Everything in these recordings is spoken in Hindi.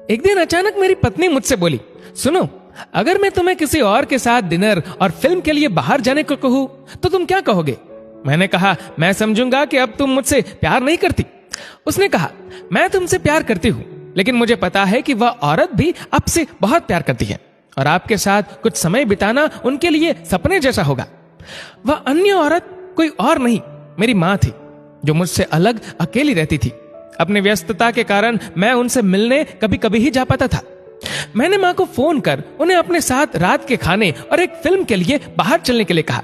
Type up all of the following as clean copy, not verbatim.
एक दिन अचानक मेरी पत्नी मुझसे बोली, सुनो, अगर मैं तुम्हें किसी और के साथ डिनर और फिल्म के लिए बाहर जाने को कहूं तो तुम क्या कहोगे? मैंने कहा, मैं समझूंगा कि अब तुम मुझसे प्यार नहीं करती। उसने कहा, मैं तुमसे प्यार करती हूं, लेकिन मुझे पता है कि वह औरत भी आपसे बहुत प्यार करती है और आपके साथ कुछ समय बिताना उनके लिए सपने जैसा होगा। वह अन्य औरत कोई और नहीं, मेरी माँ थी, जो मुझसे अलग अकेली रहती थी। अपनी व्यस्तता के कारण मैं उनसे मिलने कभी कभी ही जा पाता था। मैंने माँ को फोन कर उन्हें अपने साथ रात के खाने और एक फिल्म के लिए बाहर चलने के लिए कहा।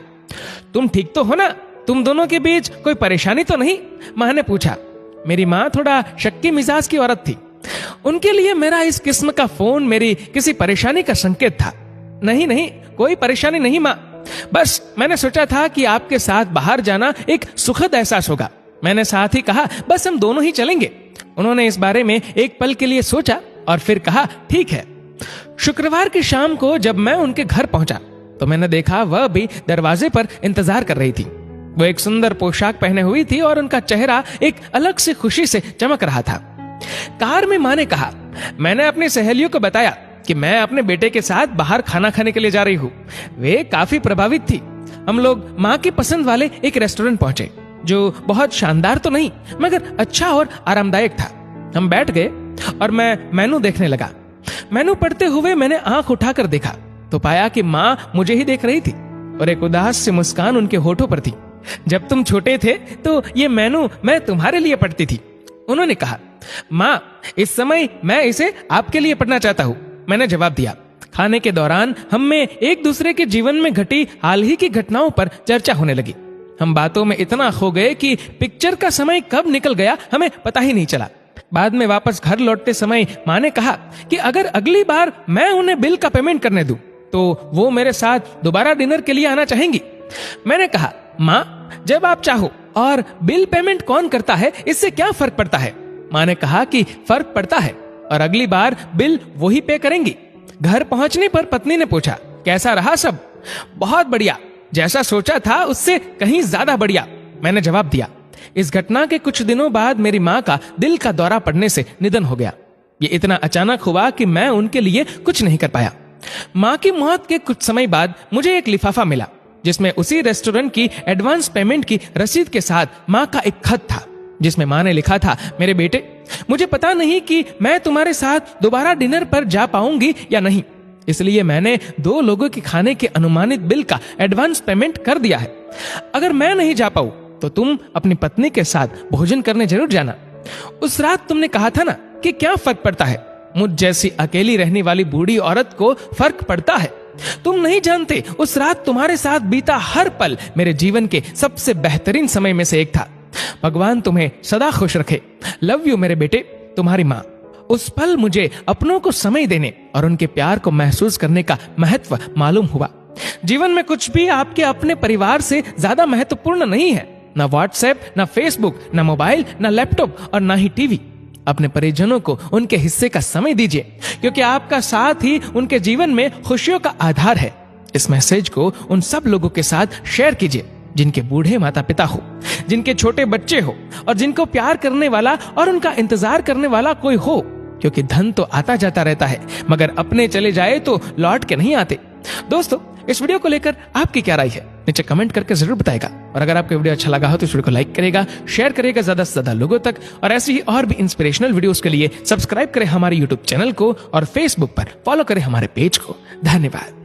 तुम ठीक तो हो ना? तुम दोनों के बीच कोई परेशानी तो नहीं? माँ ने पूछा। मेरी माँ थोड़ा शक्की मिजाज की औरत थी। उनके लिए मेरा इस किस्म का फोन मेरी किसी परेशानी का संकेत था। नहीं नहीं, कोई परेशानी नहीं माँ, बस मैंने सोचा था कि आपके साथ बाहर जाना एक सुखद एहसास होगा। मैंने साथ ही कहा, बस हम दोनों ही चलेंगे। उन्होंने इस बारे में एक पल के लिए सोचा और फिर कहा, ठीक है। शुक्रवार की शाम को जब मैं उनके घर पहुंचा तो मैंने देखा वह भी दरवाजे पर इंतजार कर रही थी। वो एक सुंदर पोशाक पहने हुई थी और उनका चेहरा एक अलग से खुशी से चमक रहा था। कार में माँ ने कहा, मैंने अपनी सहेलियों को बताया कि मैं अपने बेटे के साथ बाहर खाना खाने के लिए जा रही हूँ। वे काफी प्रभावित थी। हम लोग माँ की पसंद वाले एक रेस्टोरेंट पहुंचे, जो बहुत शानदार तो नहीं मगर अच्छा और आरामदायक था। हम बैठ गए और मैं मेनू देखने लगा। मेनू पढ़ते हुए मैंने आंख उठाकर देखा तो पाया कि माँ मुझे ही देख रही थी और एक उदास सी मुस्कान उनके होठों पर थी। जब तुम छोटे थे तो ये मेनू मैं तुम्हारे लिए पढ़ती थी। उन्होंने कहा, माँ, इस समय मैं इसे आपके लिए पढ़ना चाहता हूँ। मैंने जवाब दिया। खाने के दौरान हम में एक दूसरे के जीवन में घटी हाल ही की घटनाओं पर चर्चा होने लगी। हम बातों में इतना खो गए कि पिक्चर का समय कब निकल गया हमें पता ही नहीं चला। बाद में वापस घर लौटते समय माँ ने कहा कि अगर अगली बार मैं उन्हें बिल का पेमेंट करने दूं तो वो मेरे साथ दोबारा डिनर के लिए आना चाहेंगी। मैंने कहा, माँ, जब आप चाहो, और बिल पेमेंट कौन करता है इससे क्या फर्क पड़ता है? माँ ने कहा कि फर्क पड़ता है और अगली बार बिल वही पे करेंगी। घर पहुंचने पर पत्नी ने पूछा, कैसा रहा सब? बहुत बढ़िया, जैसा सोचा था उससे कहीं ज्यादा बढ़िया, मैंने जवाब दिया। इस घटना के कुछ दिनों बाद मेरी माँ का दिल का दौरा पड़ने से निधन हो गया। ये इतना अचानक हुआ कि मैं उनके लिए कुछ नहीं कर पाया। माँ की मौत के कुछ समय बाद मुझे एक लिफाफा मिला जिसमें उसी रेस्टोरेंट की एडवांस पेमेंट की रसीद के साथ माँ का एक खत था, जिसमें माँ ने लिखा था, मेरे बेटे, मुझे पता नहीं कि मैं तुम्हारे साथ दोबारा डिनर पर जा पाऊंगी या नहीं, इसलिए मैंने 2 लोगों के खाने के अनुमानित बिल का एडवांस पेमेंट कर दिया है। अगर मैं नहीं जा पाऊं तो तुम अपनी पत्नी के साथ भोजन करने जरूर जाना। उस रात तुमने कहा था ना कि क्या फर्क पड़ता है, मुझ जैसी अकेली रहने वाली बूढ़ी औरत को फर्क पड़ता है। तुम नहीं जानते, उस रात तुम्हारे साथ बीता हर पल मेरे जीवन के सबसे बेहतरीन समय में से एक था। भगवान तुम्हें सदा खुश रखे। लव यू मेरे बेटे, तुम्हारी माँ। उस पल मुझे अपनों को समय देने और उनके प्यार को महसूस करने का महत्व मालूम हुआ। जीवन में कुछ भी आपके अपने परिवार से ज्यादा महत्वपूर्ण नहीं है। ना व्हाट्सएप, ना फेसबुक, ना मोबाइल, ना लैपटॉप और ना ही टीवी। अपने परिजनों को उनके हिस्से का समय दीजिए, क्योंकि आपका साथ ही उनके जीवन में खुशियों का आधार है। इस मैसेज को उन सब लोगों के साथ शेयर कीजिए जिनके बूढ़े माता पिता हो, जिनके छोटे बच्चे हो और जिनको प्यार करने वाला और उनका इंतजार करने वाला कोई हो, क्योंकि धन तो आता जाता रहता है मगर अपने चले जाए तो लौट के नहीं आते। दोस्तों, इस वीडियो को लेकर आपकी क्या राय है नीचे कमेंट करके जरूर बताएगा। और अगर आपको वीडियो अच्छा लगा हो तो इस वीडियो को लाइक करेगा, शेयर करेगा ज्यादा से ज्यादा लोगों तक। और ऐसी ही और भी इंस्पिरेशनल वीडियोस के लिए सब्सक्राइब करें हमारे यूट्यूब चैनल को और फेसबुक पर फॉलो करें हमारे पेज को। धन्यवाद।